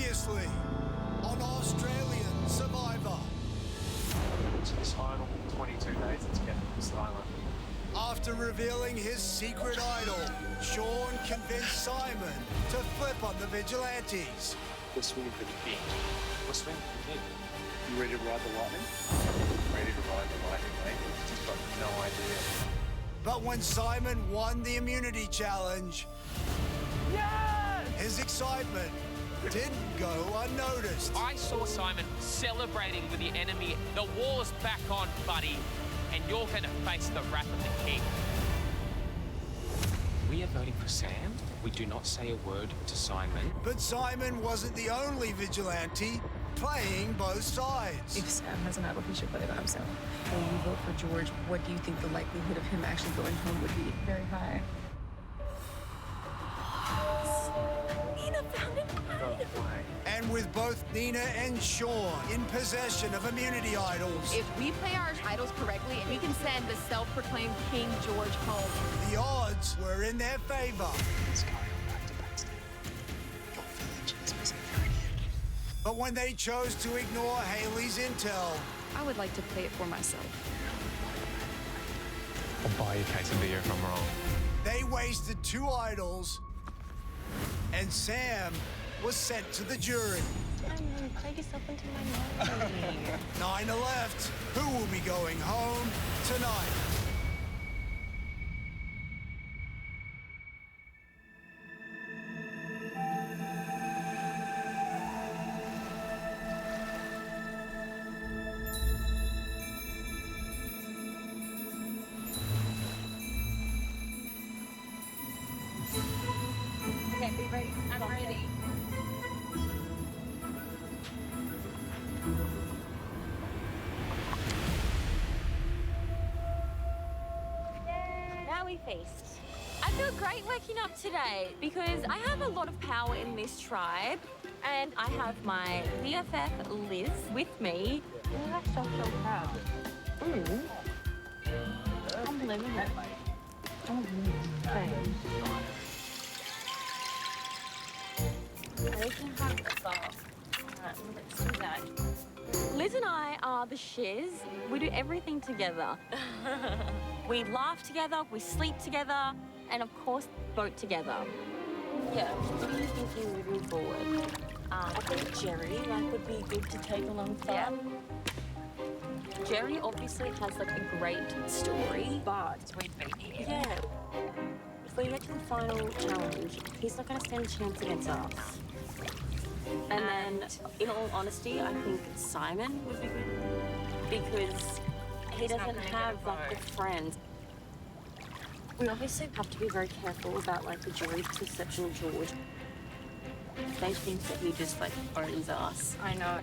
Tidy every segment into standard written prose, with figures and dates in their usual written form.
Previously on Australian Survivor. To this final 22 days, it's getting silent. After revealing his secret idol, Sean convinced Simon to flip on the vigilantes. We're swinging for the king. We're swinging for the king. You ready to ride the lightning? Ready to ride the lightning, mate. Just got no idea. But when Simon won the immunity challenge, Yes! his excitement didn't go unnoticed. I saw Simon celebrating with the enemy. The war's back on, buddy, and you're going to face the wrath of the king. We are voting for Sam. We do not say a word to Simon. But Simon wasn't the only vigilante playing both sides. If Sam has an idol, he should play by himself. When you vote for George, what do you think the likelihood of him actually going home would be? Very high. Nina found an idol. And with both Nina and Sean in possession of immunity idols, If we play our idols correctly, we can send the self-proclaimed King George home. the odds were in their favor. Let's go back to backstage. Your village is missing very. But when they chose to ignore Haley's intel, I would like to play it for myself. I'll buy you a case of beer if I'm wrong. they wasted 2 idols, and Sam was sent to the jury. I know, you played yourself into my mind. 9 are left. Who will be going home tonight? Okay, be ready. I'm ready. Now we feast. I feel great waking up today because I have a lot of power in this tribe and I have my BFF Liz with me. Oh, that's so proud. I'm living it. I can have this off. Alright, let's do that. Liz and I are the shiz. We do everything together. We laugh together, we sleep together, and of course, vote together. Yeah, what are you thinking moving forward? I think Jerry would be good to take alongside. Yeah. Jerry obviously has a great story, but we'd beat him. Yeah. If we get to the final challenge, he's not going to stand a chance against us. And then, in all honesty, I think Simon would be good because he doesn't have the friends. We obviously have to be very careful about the jury's perception of George. They think that he just owns us. I know.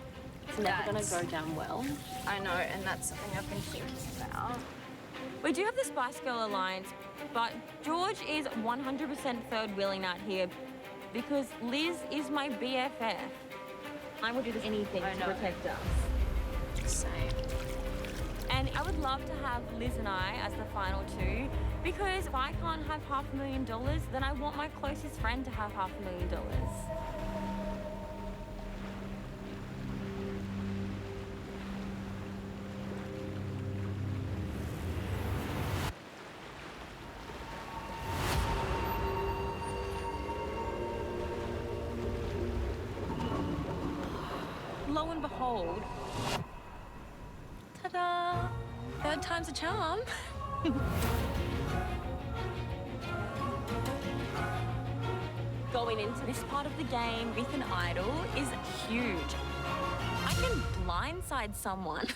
It's never going to go down well. I know, and that's something I've been thinking about. We do have the Spice Girl Alliance, but George is 100% third wheeling out here because Liz is my BFF. I would do anything to protect us. Same. And I would love to have Liz and I as the final 2 because if I can't have $500,000, then I want my closest friend to have $500,000. Lo and behold, ta-da! Third time's a charm. Going into this part of the game with an idol is huge. I can blindside someone.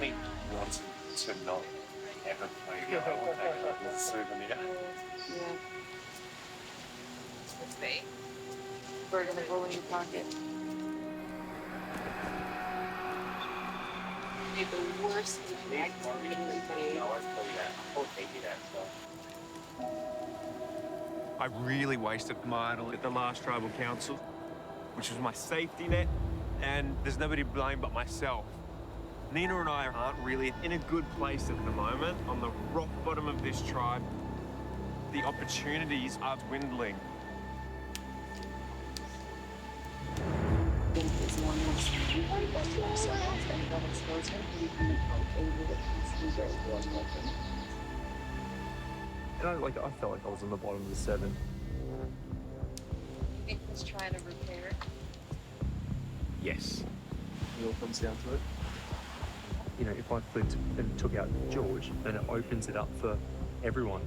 only wanted to not ever play the idol and take it as a souvenir. Yeah. Let's see. We're gonna roll in your pocket. Made the worst mistake I've ever made. No, I'd play that. I'll take you that stuff. I really wasted my idol at the last tribal council, which was my safety net, and there's nobody to blame but myself. Nina and I aren't really in a good place at the moment. On the rock bottom of this tribe, the opportunities are dwindling. And I felt like I was on the bottom of the 7. You think he's trying to repair? Yes. It all comes down to it. You know, if I flipped and took out George, then it opens it up for everyone.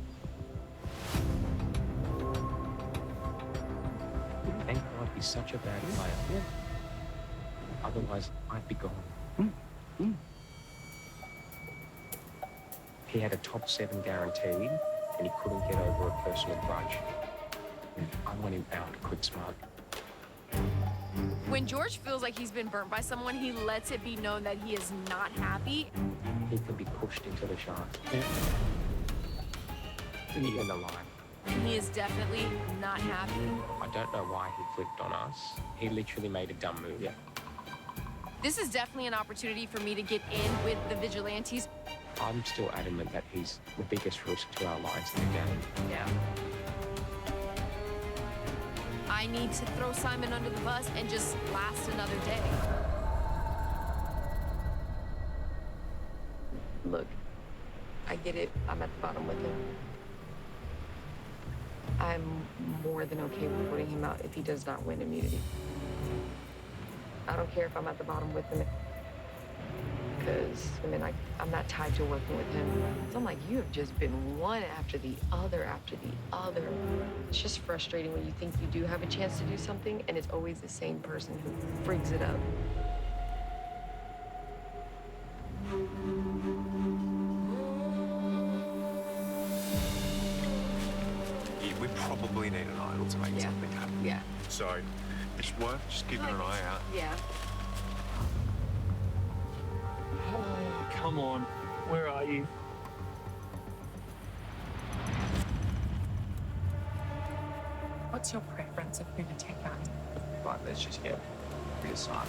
Thank God he's such a bad player. Yeah. Otherwise, I'd be gone. He had a top 7 guaranteed, and he couldn't get over a personal grudge. I want him out quick smart. When George feels like he's been burnt by someone, he lets it be known that he is not happy. He can be pushed into the shaft. Yeah. Even alive. And he is definitely not happy. I don't know why he flipped on us. He literally made a dumb move. Yeah. This is definitely an opportunity for me to get in with the vigilantes. I'm still adamant that he's the biggest risk to our lives in the game. Yeah. I need to throw Simon under the bus and just last another day. Look, I get it. I'm at the bottom with him. I'm more than okay with putting him out if he does not win immunity. I don't care if I'm at the bottom with him. Because, I mean, I'm not tied to working with him. So I'm like, you have just been one after the other after the other. It's just frustrating when you think you do have a chance to do something and it's always the same person who freaks it up. Yeah, we probably need an idol to make something happen. Yeah. So it's worth just keeping an eye out. Yeah. Oh, come on. Where are you? What's your preference of who to take out? Right, let's just get rid of Simon.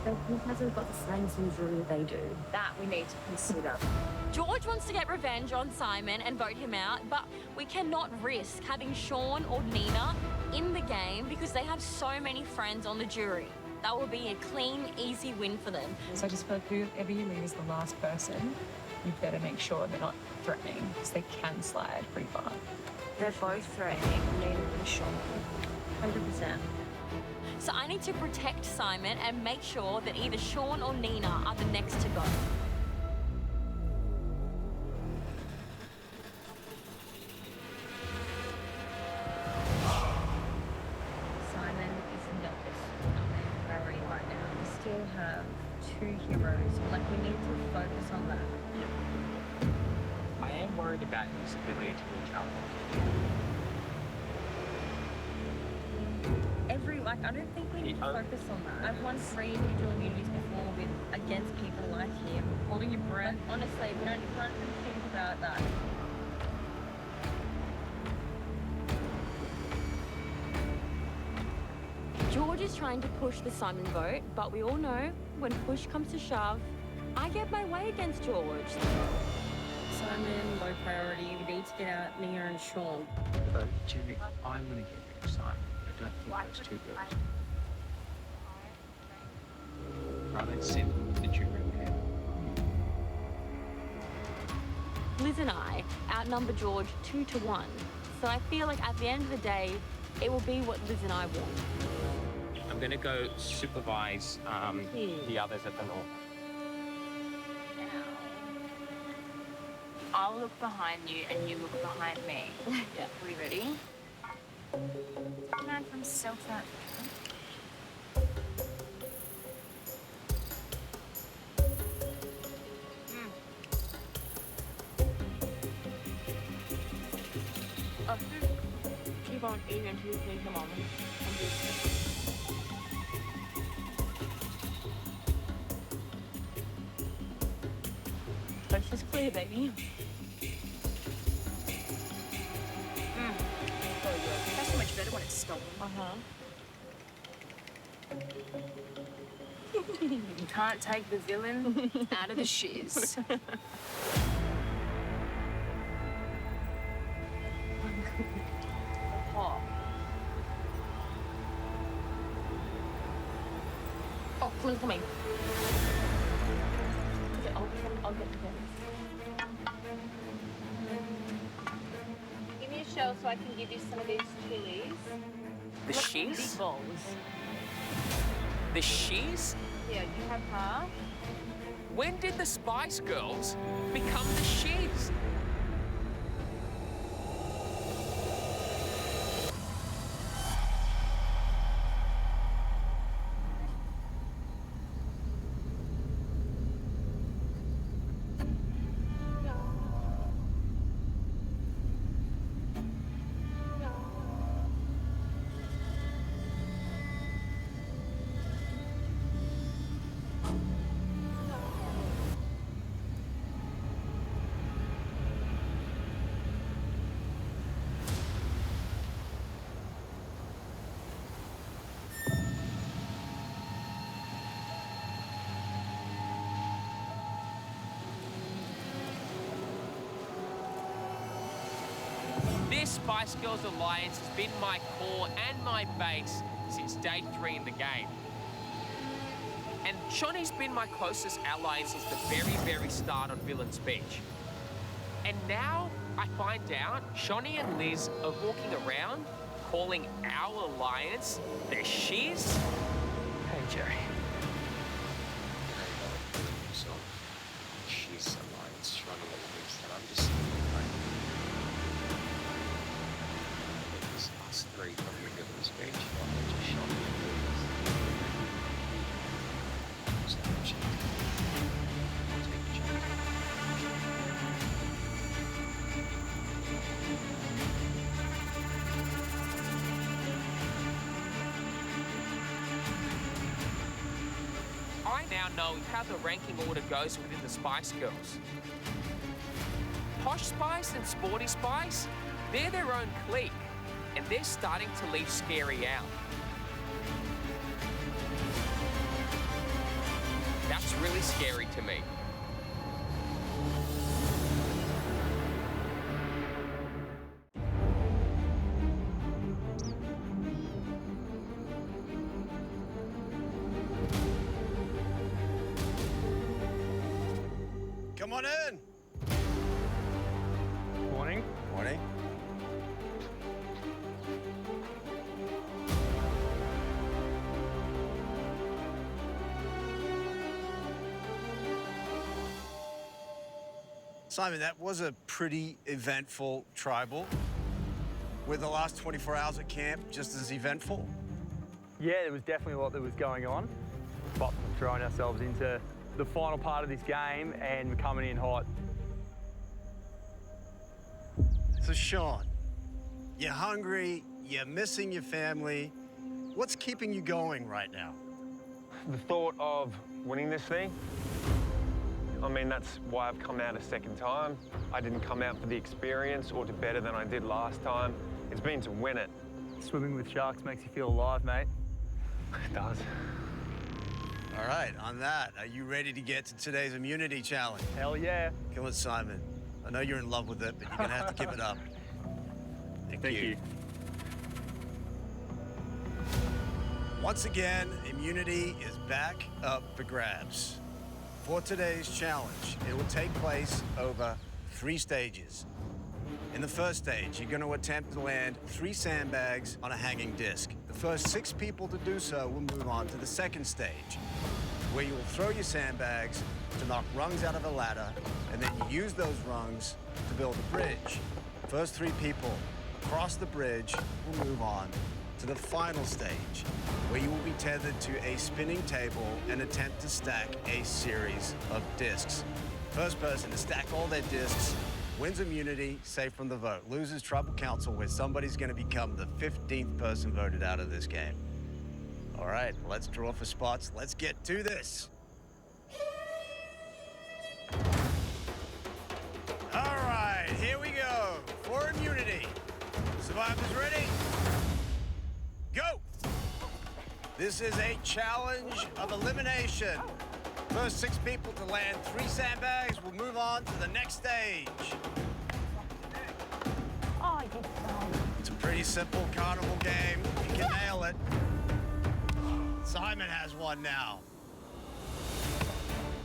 He hasn't got the same injury that they do. That we need to consider. George wants to get revenge on Simon and vote him out, but we cannot risk having Sean or Nina in the game because they have so many friends on the jury. That will be a clean, easy win for them. So I just feel like whoever you leave as the last person, you better make sure they're not threatening because they can slide pretty far. They're both threatening, Nina and Sean. 100%. So I need to protect Simon and make sure that either Sean or Nina are the next to go. Simon is not the main priority right now. We still have 2 heroes. Like, we need to focus on that. I am worried about his ability to reach out. I don't think we need to focus on that. I've won 3 individual immunities before against people like him. Holding your breath. Honestly, we don't even think about that. George is trying to push the Simon vote, but we all know when push comes to shove, I get my way against George. Simon, low priority. We need to get out Nina and Sean. But Jerry, I want to get rid of Simon. I don't think those 2 girls. Rather send the jury ahead. Liz and I outnumber George 2-1. So I feel like at the end of the day, it will be what Liz and I want. I'm going to go supervise the others at the north. I'll look behind you and you look behind me. Yeah. Are we ready? Man from South Africa. keep on eating until you finish them on. Coast is clear, baby. Oh, yeah. That's so much better when it's stolen. You can't take the villain out of the shiz. Oh, please come in. Okay, I'll get the Give me a shell so I can give you some of these chilies. The shiz? big bowls. The shiz? Yeah, you have half. When did the Spice Girls become the shiz? This Spice Girls alliance has been my core and my base since day 3 in the game. And Shawnee's been my closest ally since the very, very start on Villain's Beach. And now I find out Shawnee and Liz are walking around calling our alliance the shiz. Hey, Jerry. So, she's alliance running a weeks, and I'm just it's us three from the Villain's Beach. Just shot me in the so much. Take a chance. I now know how the ranking order goes within the Spice Girls. Posh Spice and Sporty Spice, they're their own clique, and they're starting to leave Scary out. That's really scary to me. Come on in. Morning. Morning. Simon, that was a pretty eventful tribal. Were the last 24 hours at camp just as eventful? Yeah, there was definitely a lot that was going on. But we're throwing ourselves into the final part of this game and we're coming in hot. So, Sean, you're hungry, you're missing your family. What's keeping you going right now? The thought of winning this thing, I mean, that's why I've come out a second time. I didn't come out for the experience or to better than I did last time. It's been to win it. Swimming with sharks makes you feel alive, mate. It does. All right, on that, are you ready to get to today's immunity challenge? Hell yeah. Come on, Simon. I know you're in love with it, but you're gonna have to give it up. Thank you. Once again, immunity is back up for grabs. For today's challenge, it will take place over 3 stages. In the first stage, you're going to attempt to land 3 sandbags on a hanging disc. The first 6 people to do so will move on to the second stage, where you will throw your sandbags to knock rungs out of a ladder, and then you use those rungs to build a bridge. First 3 people across the bridge will move on to the final stage, where you will be tethered to a spinning table and attempt to stack a series of discs. First person to stack all their discs wins immunity, safe from the vote. Loses tribal council, where somebody's going to become the 15th person voted out of this game. All right, let's draw for spots. Let's get to this. All right, here we go. For immunity. Survivors ready? Go! This is a challenge of elimination. First 6 people to land 3 sandbags will move on to the next stage. Oh, you found. It's a pretty simple carnival game. You can nail it. Simon has one now.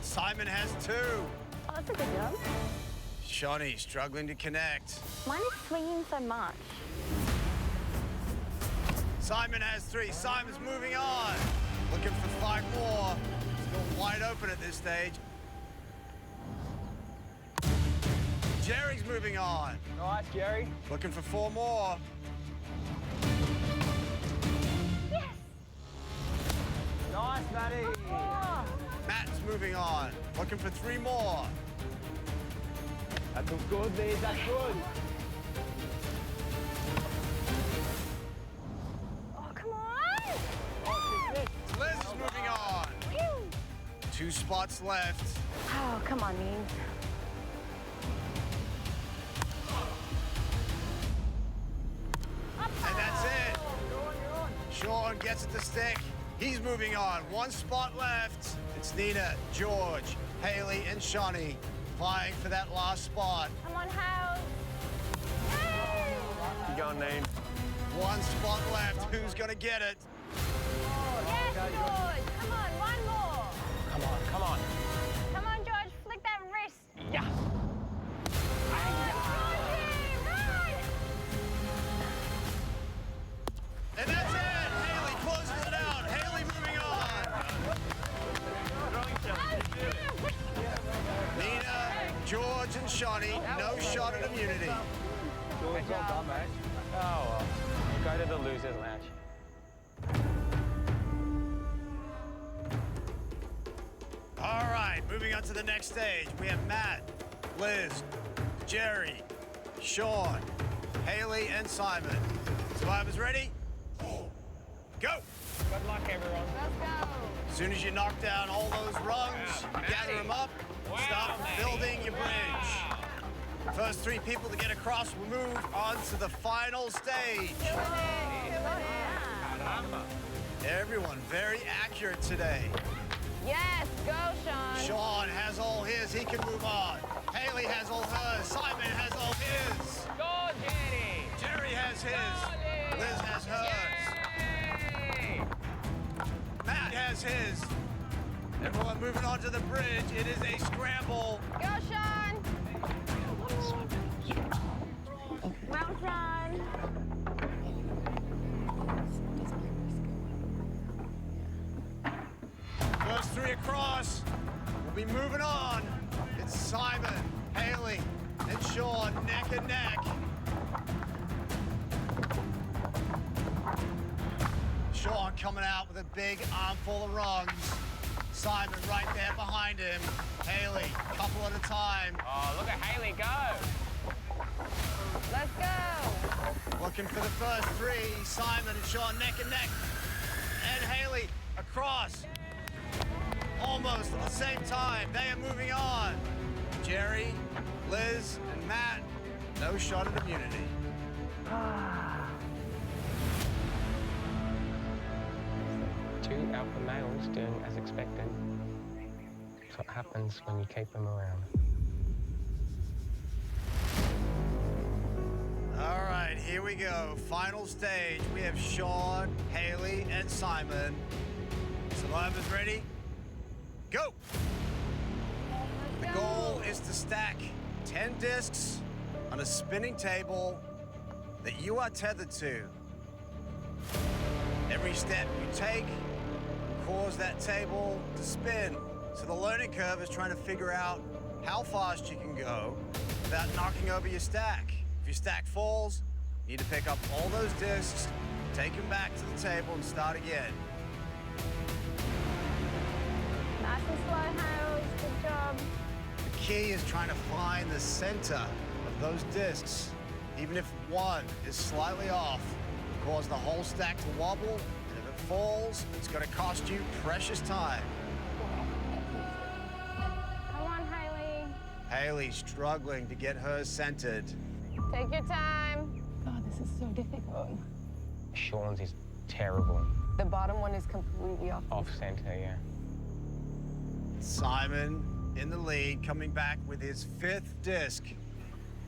Simon has 2. Oh, that's a good job. Shawnee struggling to connect. Mine is swinging so much. Simon has 3. Simon's moving on. Looking for 5 more. Still wide open at this stage. Jerry's moving on. Nice, Jerry. Looking for 4 more. Yes! Nice, Matty. Oh. Matt's moving on. Looking for 3 more. That looks good, Liz. That's good. Oh, come on! Liz is moving on. Phew. 2 spots left. Oh, come on, Mean. And that's it. Sean gets it to stick. He's moving on. 1 spot left. It's Nina, George, Haley, and Shawnee vying for that last spot. Come on, House. Yay! You going, Nate? 1 spot left. Who's gonna get it? Yes, George. Come on, 1 more. Come on, come on. Come on, George. Flick that wrist. Yeah. And that's it. Haley closes it out. Haley moving on. Nina, George, and Shawnee, no shot at immunity. George, well done, mate. Oh, well. Go to the losers lounge. All right, moving on to the next stage. We have Matt, Liz, Jerry, Sean, Haley, and Simon. Survivors ready? Go! Good luck, everyone. Let's go. As soon as you knock down all those rungs, you gather them up, start building your bridge. First 3 people to get across will move on to the final stage. Everyone very accurate today. Yes, go, Sean. Sean has all his, he can move on. Haley has all hers, Simon has all his. Go, Jerry! Jerry has his, Liz has hers. Matt has his. Everyone moving on to the bridge. It is a scramble. Go, Sean. Well done. First 3 across. We'll be moving on. It's Simon, Haley, and Sean neck and neck. Sean coming out with a big armful of rungs. Simon right there behind him. Haley, couple at a time. Oh, look at Haley go. Let's go. Looking for the first 3. Simon and Sean neck and neck. And Haley across. Almost at the same time. They are moving on. Jerry, Liz, and Matt, no shot at immunity. Two alpha males doing as expected. That's what happens when you keep them around. All right, here we go. Final stage. We have Sean, Haley, and Simon. Survivors ready? Go! The goal is to stack 10 discs on a spinning table that you are tethered to. Every step you take will cause that table to spin. So the learning curve is trying to figure out how fast you can go without knocking over your stack. If your stack falls, you need to pick up all those discs, take them back to the table, and start again. Nice and slow, Hales. Good job. The key is trying to find the center of those discs, even if one is slightly off, will cause the whole stack to wobble, and if it falls, it's going to cost you precious time. Come on, Hailey. Hailey's struggling to get hers centered. Take your time. Oh, this is so difficult. Sean's is terrible. The bottom one is completely off. Off center, yeah. Simon in the lead, coming back with his 5th disc.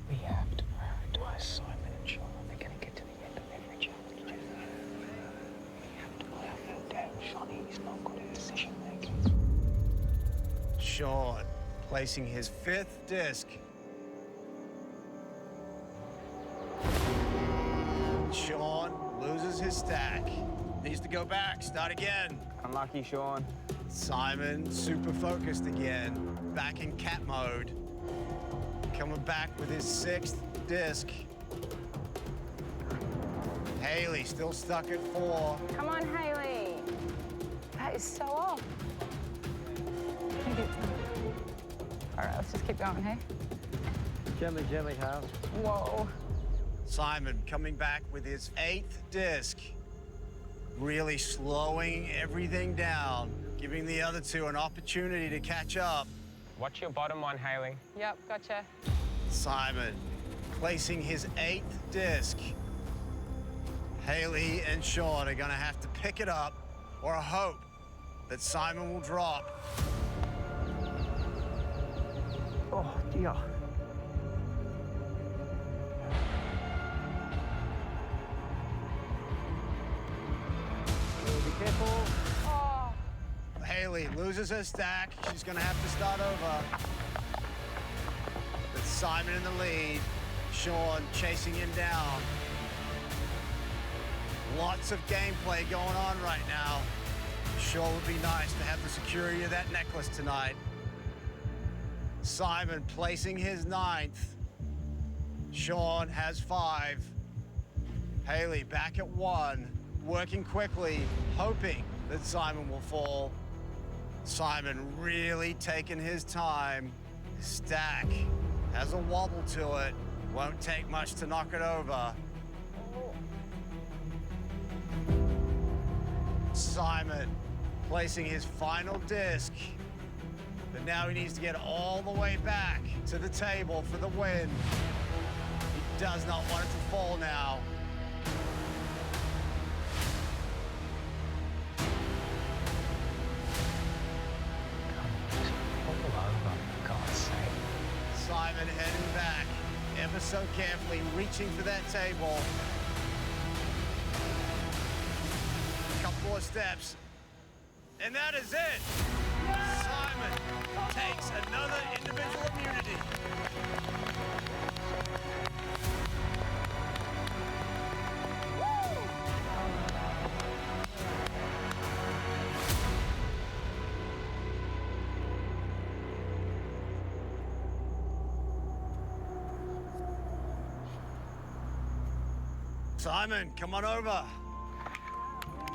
We have to prioritize Simon and Sean. They're going to get to the end of every challenge. We have to put our foot down. Shawnee is not good at decision making. Sean placing his 5th disc. Sean loses his stack. Needs to go back, start again. Unlucky, Sean. Simon, super focused again, back in cat mode. Coming back with his 6th disc. Hailey still stuck at 4. Come on, Hailey. That is so off. All right, let's just keep going, hey? Gently, gently, Hal. Whoa. Simon coming back with his 8th disc. Really slowing everything down, giving the other two an opportunity to catch up. Watch your bottom one, Hailey. Yep, gotcha. Simon placing his 8th disc. Hailey and Sean are gonna have to pick it up or hope that Simon will drop. Oh, dear. Be careful. Oh. Hailey loses her stack. She's gonna have to start over. With Simon in the lead, Sean chasing him down. Lots of gameplay going on right now. Sure would be nice to have the security of that necklace tonight. Simon placing his 9th. Sean has 5. Hailey back at 1, working quickly, hoping that Simon will fall. Simon really taking his time. His stack has a wobble to it. Won't take much to knock it over. Simon placing his final disc. But now he needs to get all the way back to the table for the win. He does not want it to fall now. Simon heading back, ever so carefully, reaching for that table. A couple more steps, and that is it. Simon takes another individual immunity. Simon, come on over.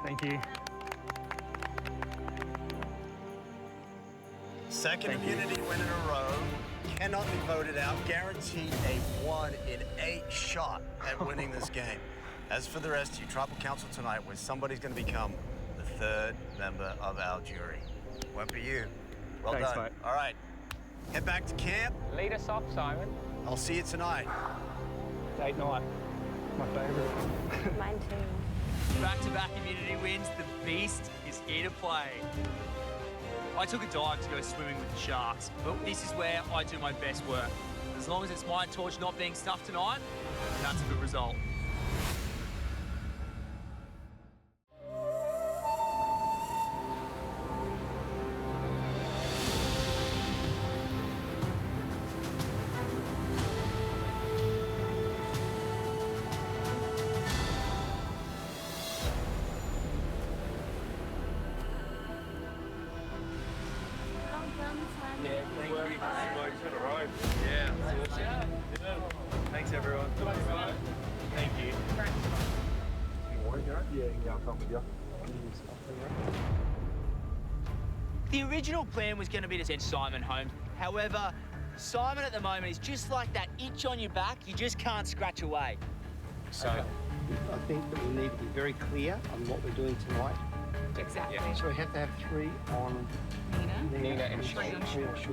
Thank you. Second immunity win in a row. Cannot be voted out. Guaranteed a 1 in 8 shot at winning this game. As for the rest of you, Tribal Council tonight, where somebody's going to become the 3rd member of our jury. Won't be you. Well Thanks, done. mate. All right. Head back to camp. Lead us off, Simon. I'll see you tonight. Date night. My favourite. Mine too. Back-to-back immunity wins. The beast is here to play. I took a dive to go swimming with the sharks, but this is where I do my best work. As long as it's my torch not being stuffed tonight, that's a good result. Thanks, everyone. Thank you. The original plan was going to be to send Simon home. However, Simon at the moment is just like that itch on your back you just can't scratch away. So, I think that we need to be very clear on what we're doing tonight. Exactly. So we have to have 3 on Nina and Sean.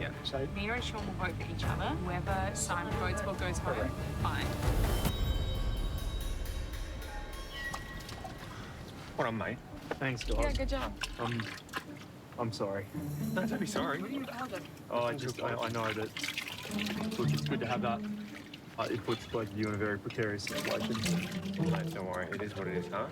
Yeah. So Nina and Sean will vote for each other. Whoever Simon votes for goes home. Fine. What on, mate? Thanks, guys. Yeah, good job. I'm sorry. No, don't be sorry. What do you apologize? Oh, I know that. Look, it's good to have that. It puts both of you in a very precarious situation. Mate, don't worry. It is what it is, huh?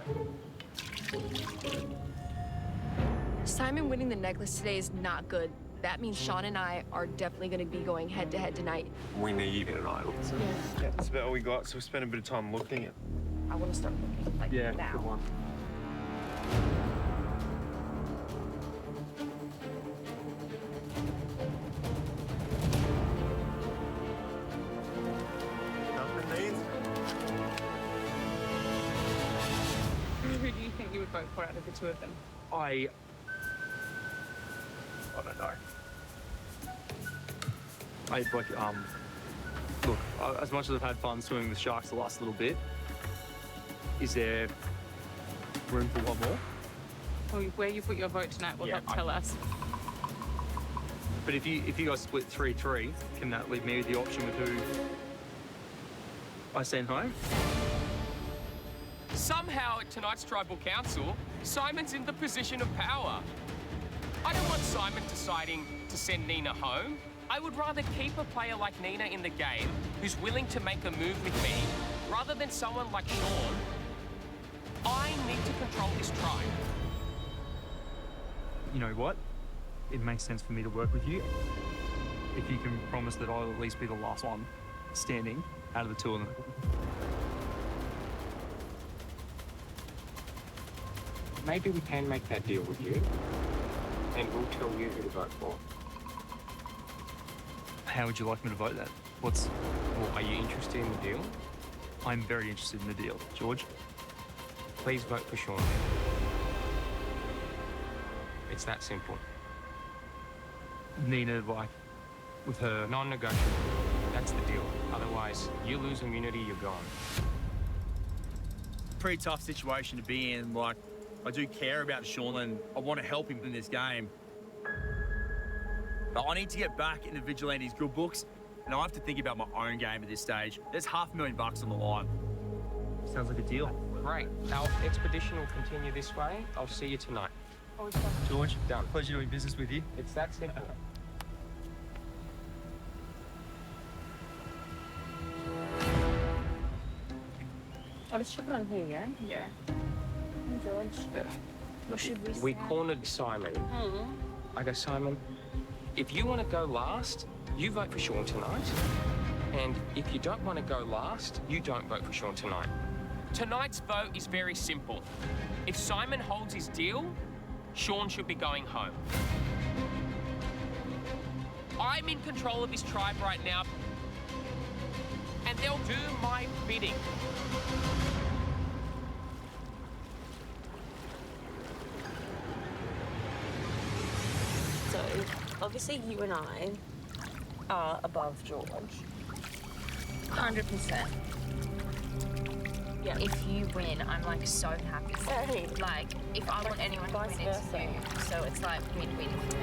Simon winning the necklace today is not good. That means Sean and I are definitely going to be going head-to-head tonight. We need an idol. So. Yeah, that's about all we got, so we spent a bit of time looking at. I want to start looking like now. Good one. Who do you think you would vote for out of the two of them? I don't know. Look, as much as I've had fun swimming with sharks the last little bit, is there room for one more? Well, where you put your vote tonight will help tell us. But if you guys split 3-3, can that leave me with the option with who I send home? Somehow at tonight's tribal council, Simon's in the position of power. I don't want Simon deciding to send Nina home. I would rather keep a player like Nina in the game who's willing to make a move with me rather than someone like Sean. I need to control this tribe. You know what? It makes sense for me to work with you. If you can promise that I'll at least be the last one standing out of the two of them. Maybe we can make that deal with you, and we'll tell you who to vote for. How would you like me to vote that? Well, are you interested in the deal? I'm very interested in the deal. George? Please vote for Sean. It's that simple. Nina, like, with her... Non-negotiable. That's the deal. Otherwise, you lose immunity, you're gone. Pretty tough situation to be in. Like, I do care about Sean and I want to help him in this game. But I need to get back into Vigilante's good books, and I have to think about my own game at this stage. There's $500,000 on the line. Sounds like a deal. Great. Our expedition will continue this way. I'll see you tonight. George, Done. Pleasure doing business with you. It's that simple. Oh, let's check it on here, yeah? Yeah. George. What should we say? We cornered Simon. I go, Simon, if you want to go last, you vote for Sean tonight. And if you don't want to go last, you don't vote for Sean tonight. Tonight's vote is very simple. If Simon holds his deal, Sean should be going home. I'm in control of this tribe right now, and they'll do my bidding. So, obviously you and I are above George. 100%. Yeah. If you win, I'm like so happy. Same. Like, if I want anyone to win, it's you. So it's like win-win for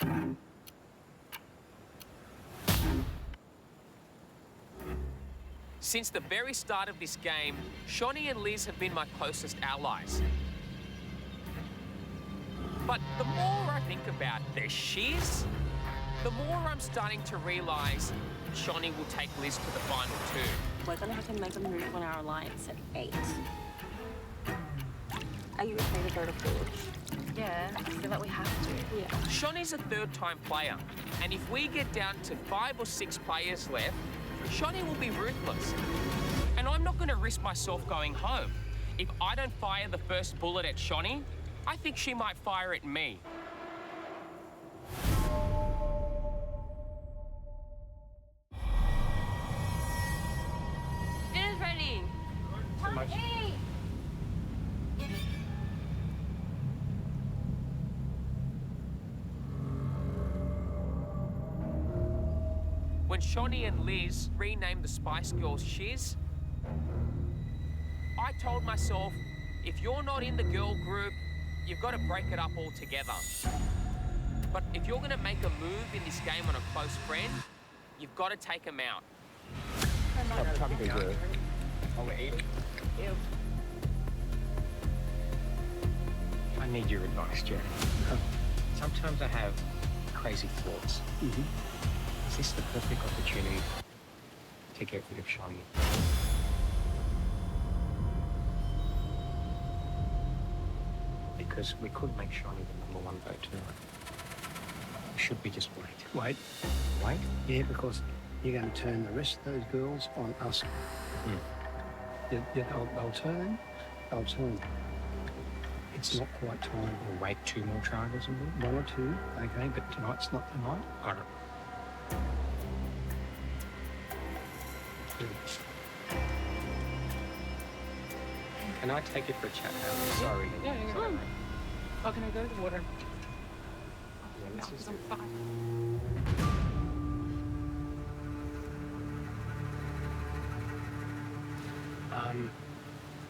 me. Since the very start of this game, Shawnee and Liz have been my closest allies. But the more I think about their shiz, the more I'm starting to realise Shawnee will take Liz to the final two. We're gonna have to make a move on our alliance at 8. Are you okay to go to George? Yeah, I feel like we have to. Yeah. Shawnee's a third-time player, and if we get down to 5 or 6 players left, Shawnee will be ruthless. And I'm not going to risk myself going home. If I don't fire the first bullet at Shawnee, I think she might fire at me. Dinner's ready. So much. when Shawnee and Liz renamed the Spice Girls Shiz, I told myself, if you're not in the girl group, you've got to break it up altogether. But if you're going to make a move in this game on a close friend, you've got to take them out. Probably good. Oh, we're eating? Ew. I need your advice, Jerry. Sometimes I have crazy thoughts. Is this the perfect opportunity to get rid of Shawnee? Because we could make Shawnee the #1 vote tonight. Should we just wait? Wait. Wait? Yeah, because you're going to turn the rest of those girls on us. They'll turn. They'll turn. It's not quite time. We'll wait 2 more trials and One or two, okay, but tonight's not the night. all right. Can I take it for a chat now? Sorry. Yeah, yeah, Sorry. yeah. Oh, can I go to the water? Yeah, this is I'm fine.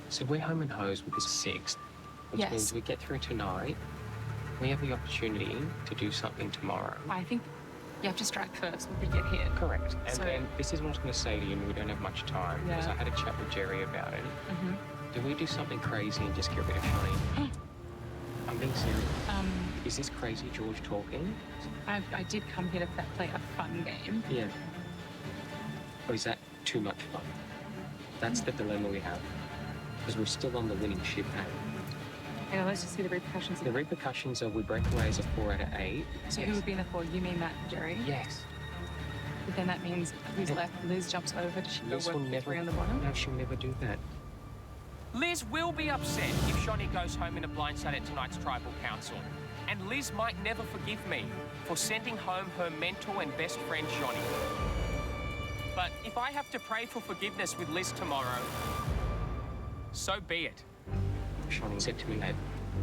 So we're home and hosed with the 6th, which Yes. means we get through tonight. We have the opportunity to do something tomorrow. I think you have to strike first when we get here. Correct. And So- then this is what I was going to say to you, and we don't have much time, because Yeah. I had a chat with Jerry about it. Mm-hmm. Do we do something crazy and just get rid of Shawnee? I'm being serious. Is this crazy George talking? I did come here to play a fun game. Yeah. Or is that too much fun? That's the dilemma we have. Because we're still on the winning ship, hey? Yeah, let's just see the repercussions. The repercussions are we break away as a 4 out of 8. So who would be in the 4? You mean Matt and Jerry? Yes. But then that means who's left? Liz jumps over. Does she go Liz work will with the never, 3 on the bottom? no, she'll never do that. Liz will be upset if Shawnee goes home in a blindside at tonight's tribal council. And Liz might never forgive me for sending home her mentor and best friend, Shawnee. But if I have to pray for forgiveness with Liz tomorrow, so be it. Shawnee said to me that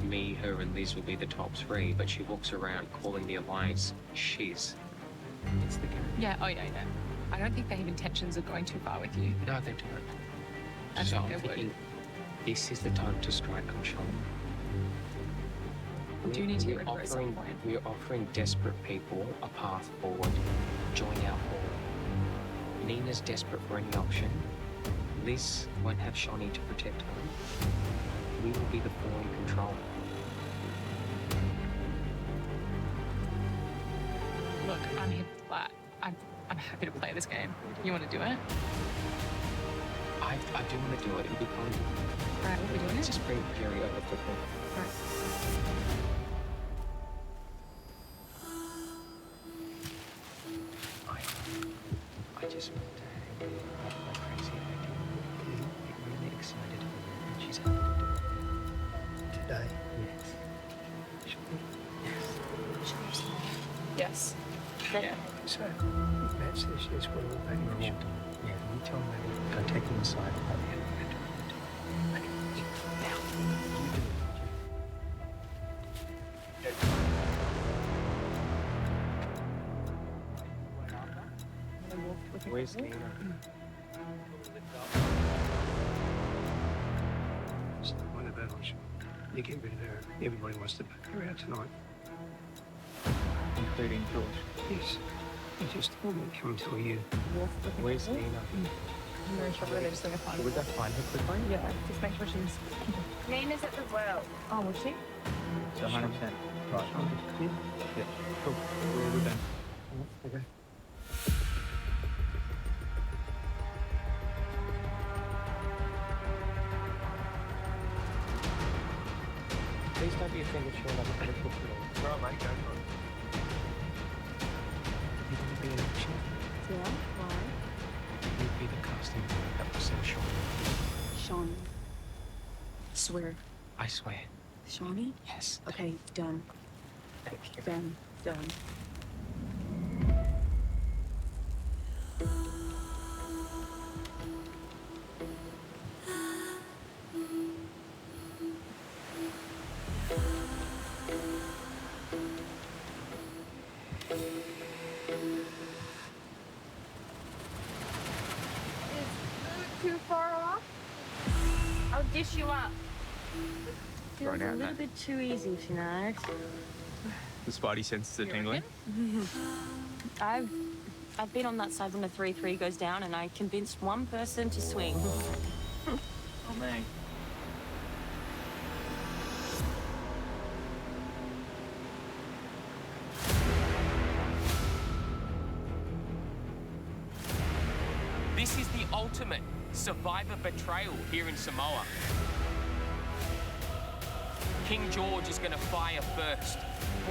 me, her, and Liz will be the top 3, but she walks around calling the alliance shiz. It's the game. Yeah, oh yeah. I don't think they have intentions of going too far with you. No, they don't. I So think I'm they would. thinking this is the time to strike on Shawnee. We do need to get rid of her at some point. We're offering desperate people a path forward. Join our board. Nina's desperate for any option. Liz won't have Shawnee to protect her. We will be the 4 in control. Look, I'm here. I'm happy to play this game. You want to do it? I do want to do it. It'll be fun. Right, what are we doing? Just bring Jerry over to football. Right. I just want to hang out with my crazy idea. Get really excited and she's happy to do it. Today. Yes. Yes. Yeah. So, Matt says yes, we're all beneficial. Yeah, you tell me. Go take him aside. I'll be able to do it. Ready? Now. You do it. Where's Nina? It's not one of those. You get rid of her. Everybody wants to back her out tonight. Including George. Yes. He just told me to come and tell you. Where's Nina? I'm very sure they're just going to find Should we go find her quickly? Yeah, just make sure she's... Nina's at the well. Oh, was she? So 100%. Right. Yeah. Yeah. Cool. We're all good then. Okay. Please don't be offended, Sean. I'm going to cook it all. Right, mate, go for it. You want to be an action? Yeah, why? You'd be the casting that will send Sean. Shawnee. Swear. I swear. Shawnee? Yes. Okay, done. Thank you. Done. dish you up. Feels Right a out, little mate. bit too easy tonight. The spidey senses are tingling. I've been on that side when a 3-3 goes down, and I convinced one person to swing. Oh, man. This is the ultimate survivor betrayal here in Samoa. King George is going to fire first,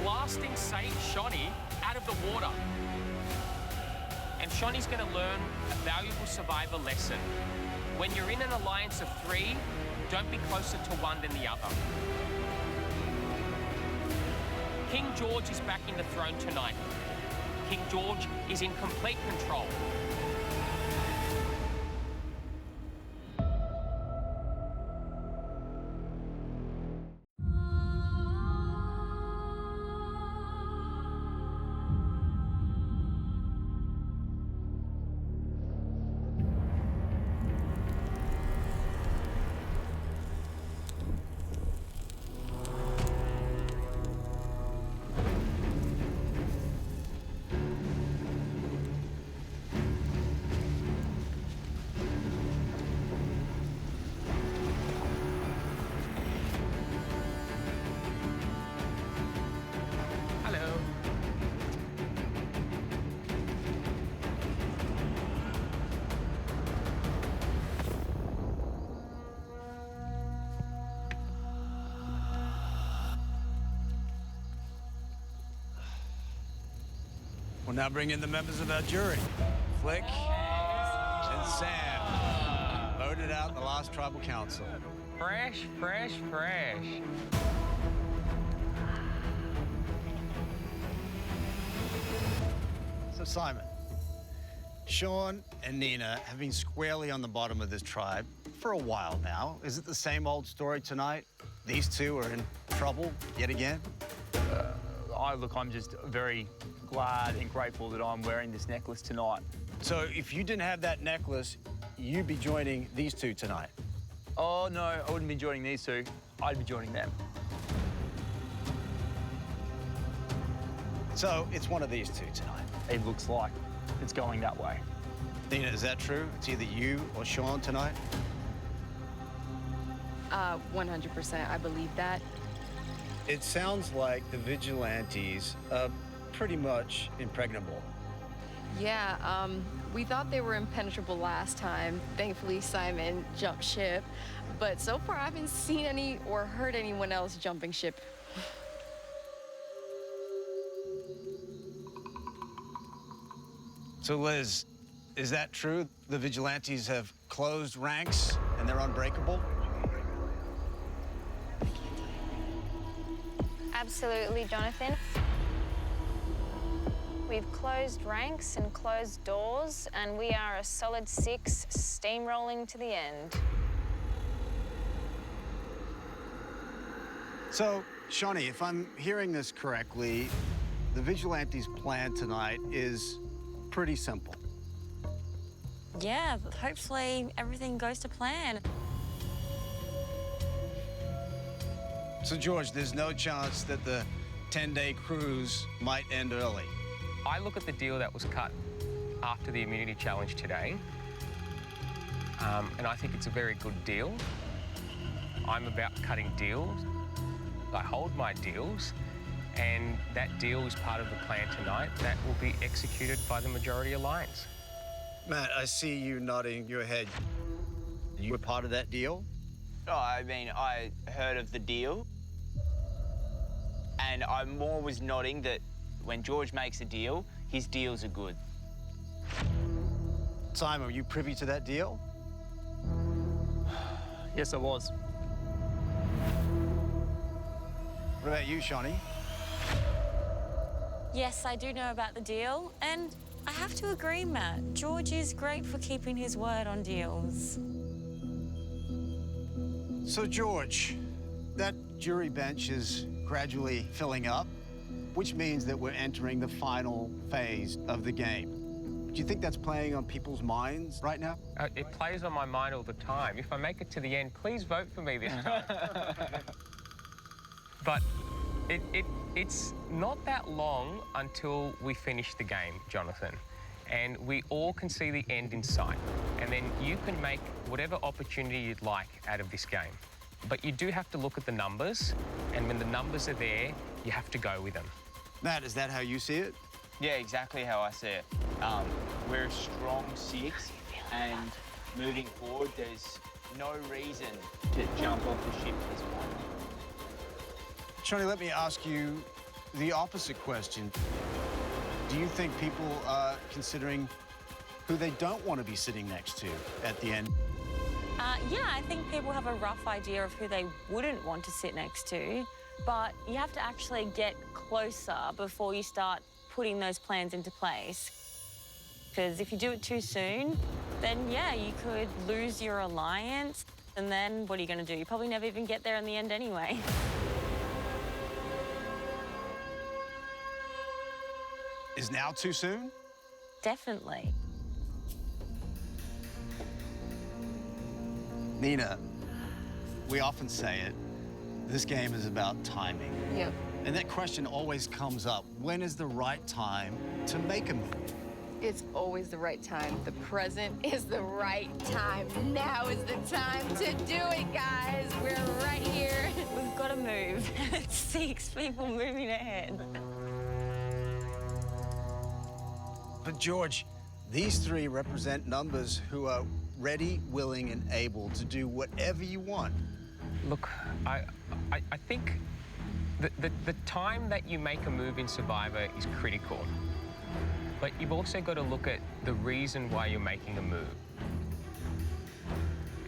blasting Saint Shawnee out of the water. And Shawnee's going to learn a valuable survivor lesson. When you're in an alliance of 3, don't be closer to one than the other. King George is back in the throne tonight. King George is in complete control. We'll now bring in the members of our jury. Flick and Sam, voted out in the last tribal council. Fresh, fresh, fresh. So Simon, Sean and Nina have been squarely on the bottom of this tribe for a while now. Is it the same old story tonight? These two are in trouble yet again? I'm just very glad and grateful that I'm wearing this necklace tonight. So if you didn't have that necklace, you'd be joining these two tonight? Oh, no, I wouldn't be joining these two. I'd be joining them. So it's one of these two tonight? It looks like it's going that way. Nina, is that true? It's either you or Sean tonight? 100%, I believe that. It sounds like the vigilantes are pretty much impregnable. Yeah, we thought they were impenetrable last time. Thankfully, Simon jumped ship. But so far, I haven't seen any or heard anyone else jumping ship. So, Liz, is that true? The vigilantes have closed ranks and they're unbreakable? Absolutely, Jonathan. We've closed ranks and closed doors, and we are a solid 6 steamrolling to the end. So, Shawnee, if I'm hearing this correctly, the vigilantes' plan tonight is pretty simple. Yeah, hopefully everything goes to plan. So, George, there's no chance that the 10-day cruise might end early? I look at the deal that was cut after the immunity challenge today, and I think it's a very good deal. I'm about cutting deals. I hold my deals, and that deal is part of the plan tonight that will be executed by the majority alliance. Matt, I see you nodding your head. You were part of that deal? Oh, I mean, I heard of the deal, and I more was nodding that when George makes a deal, his deals are good. Simon, were you privy to that deal? Yes, I was. What about you, Shawnee? Yes, I do know about the deal, and I have to agree, Matt. George is great for keeping his word on deals. So, George, that jury bench is gradually filling up, which means that we're entering the final phase of the game. Do you think that's playing on people's minds right now? It plays on my mind all the time. If I make it to the end, please vote for me this time. But it's not that long until we finish the game, Jonathan. And we all can see the end in sight. And then you can make whatever opportunity you'd like out of this game. But you do have to look at the numbers, and when the numbers are there, you have to go with them. Matt, is that how you see it? Yeah, exactly how I see it. We're a strong 6, and moving forward, there's no reason to jump off the ship at this point. Shawnee, let me ask you the opposite question. Do you think people are considering who they don't want to be sitting next to at the end? Yeah, I think people have a rough idea of who they wouldn't want to sit next to, but you have to actually get closer before you start putting those plans into place. Because if you do it too soon, then yeah, you could lose your alliance, and then what are you going to do? You probably never even get there in the end anyway. Is now too soon? Definitely. Nina, we often say it, this game is about timing. Yep. And that question always comes up. When is the right time to make a move? It's always the right time. The present is the right time. Now is the time to do it, guys. We're right here. We've got to move. 6 people moving ahead. But George, these 3 represent numbers who are ready, willing, and able to do whatever you want. Look, I think the time that you make a move in Survivor is critical. But you've also got to look at the reason why you're making a move.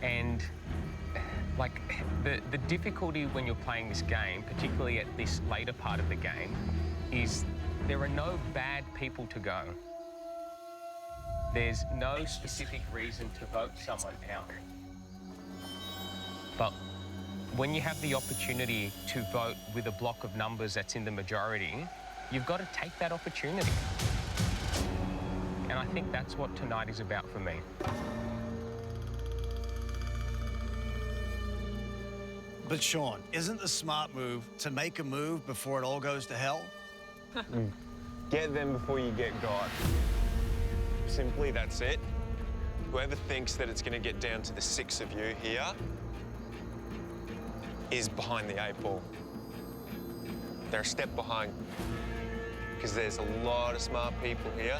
And like the difficulty when you're playing this game, particularly at this later part of the game, is there are no bad people to go. There's no specific reason to vote someone out. But when you have the opportunity to vote with a block of numbers that's in the majority, you've got to take that opportunity. And I think that's what tonight is about for me. But Sean, isn't the smart move to make a move before it all goes to hell? Get them before you get God. Simply, that's it. Whoever thinks that it's going to get down to the 6 of you here is behind the 8 ball. They're a step behind. Because there's a lot of smart people here,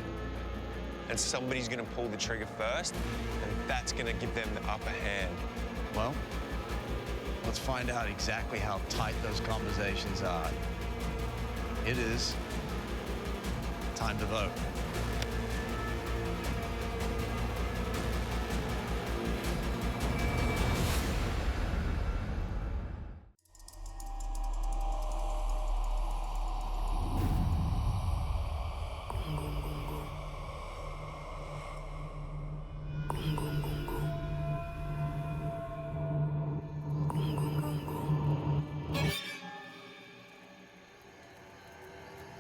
and somebody's going to pull the trigger first, and that's going to give them the upper hand. Well, let's find out exactly how tight those conversations are. It is time to vote.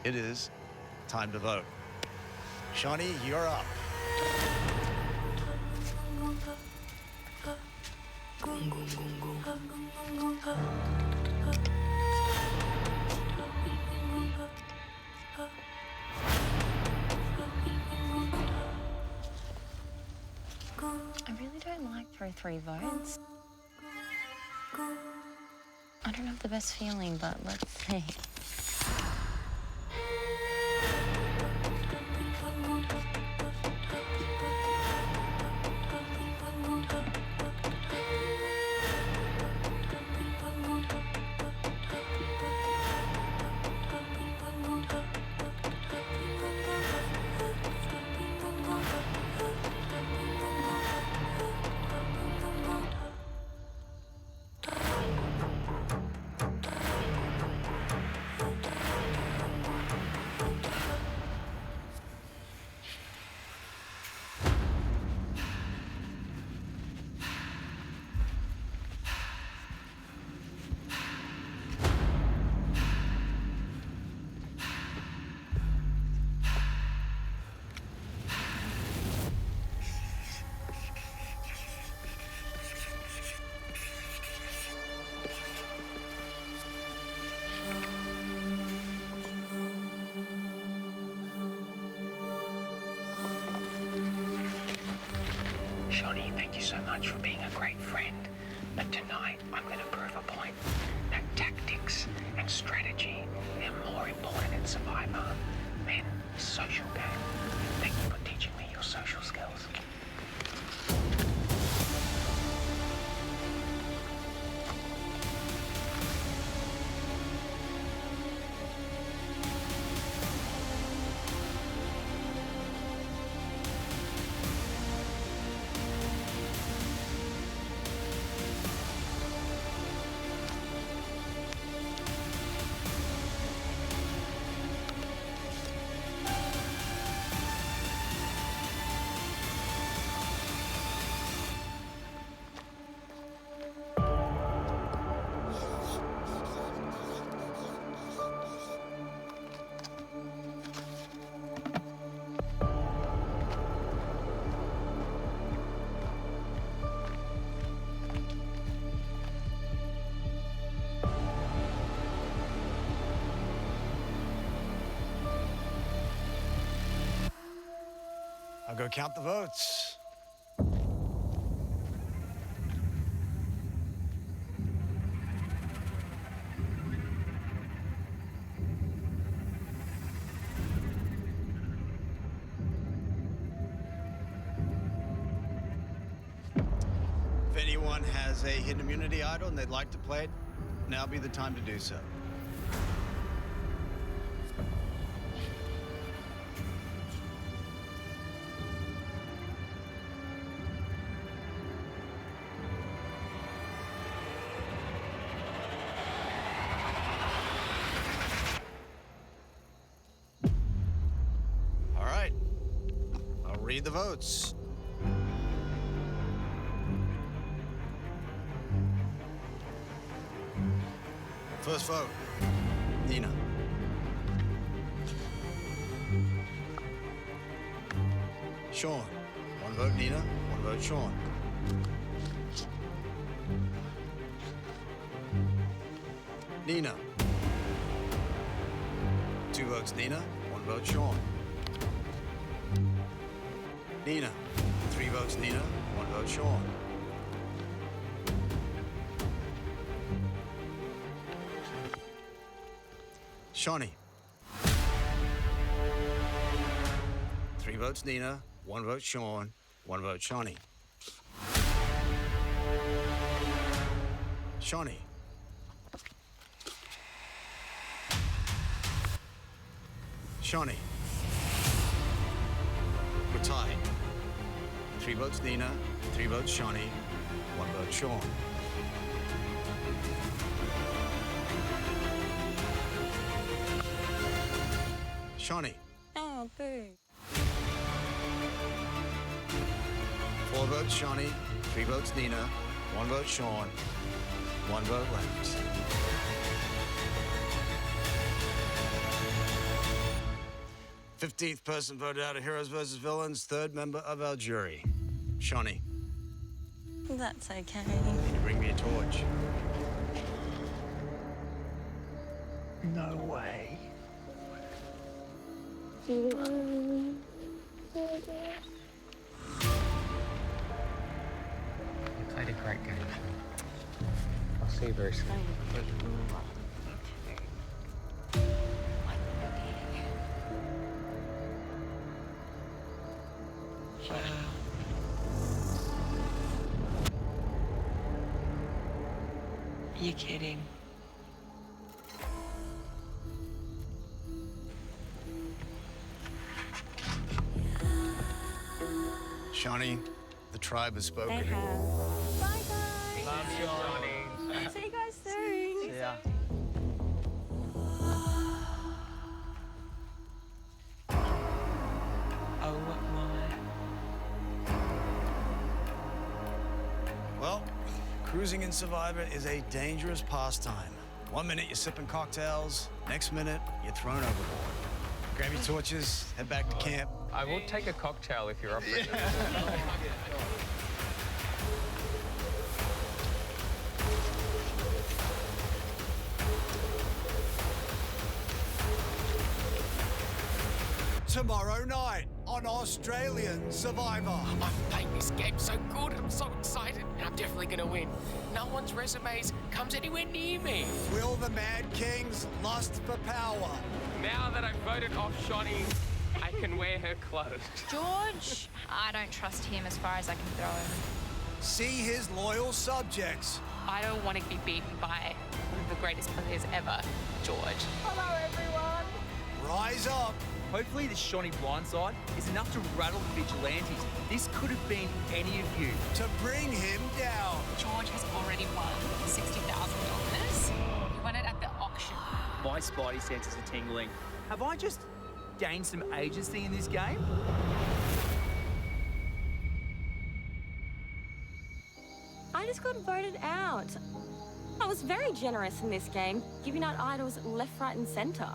It is time to vote. Shawnee, you're up. I really don't like throw 3 votes. I don't have the best feeling, but let's see. thank you so much for being a great friend. But tonight, I'm going to prove a point that tactics and strategy are more important in Survivor than social game. Thank you for teaching me your social skills. I'll go count the votes. If anyone has a hidden immunity idol and they'd like to play it, now be the time to do so. All right, I'll read the votes. First vote, Nina. Sean. One vote, Nina. One vote, Sean. Nina. 2 votes, Nina. 1 vote, Sean. Nina. 3 votes, Nina. 1 vote, Sean. Shawnee. 3 votes, Nina. 1 vote, Sean. 1 vote, Shawnee. Shawnee. Shawnee. We're tied. 3 votes, Nina. 3 votes, Shawnee. 1 vote, Sean. Shawnee. Oh, boo. 4 votes, Shawnee. 3 votes, Nina. 1 vote, Sean. 1 vote left. Fifteenth person voted out of Heroes versus Villains, 3rd member of our jury. Shawnee, That's okay. can you bring me a torch? No way. You played a great game. I'll see you very soon. You're kidding. Shawnee, the tribe has spoken. They have. Bye, guys. Love you, Shawnee. See you guys soon. See ya. Oh my. Well, cruising in Survivor is a dangerous pastime. 1 minute you're sipping cocktails, next minute you're thrown overboard. Grab your torches, head back to camp. I will take a cocktail if you're up for it. tomorrow night on Australian Survivor. I'm playing this game so good. I'm so excited. And I'm definitely going to win. No one's resumes comes anywhere near me. Will the Mad Kings lust for power? Now that I've voted off Shonny, I can wear her clothes. George, I don't trust him as far as I can throw him. See his loyal subjects. I don't want to be beaten by one of the greatest players ever, George. Hello, everyone. Rise up. Hopefully the Shawnee blindside is enough to rattle the vigilantes. This could have been any of you. To bring him down. George has already won $60,000. He won it at the auction. My spidey senses are tingling. Have I just gained some agency in this game? I just got voted out. I was very generous in this game, giving out idols left, right, and center.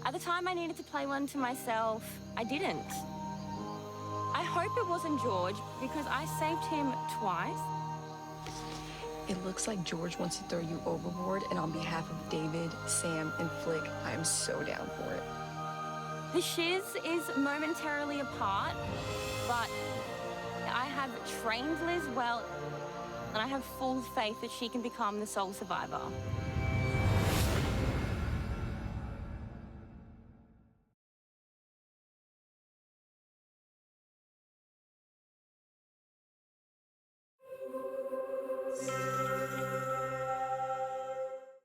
At the time I needed to play one to myself, I didn't. I hope it wasn't George, because I saved him twice. It looks like George wants to throw you overboard, and on behalf of David, Sam, and Flick, I am so down for it. The shiz is momentarily apart, but I have trained Liz well, and I have full faith that she can become the sole survivor.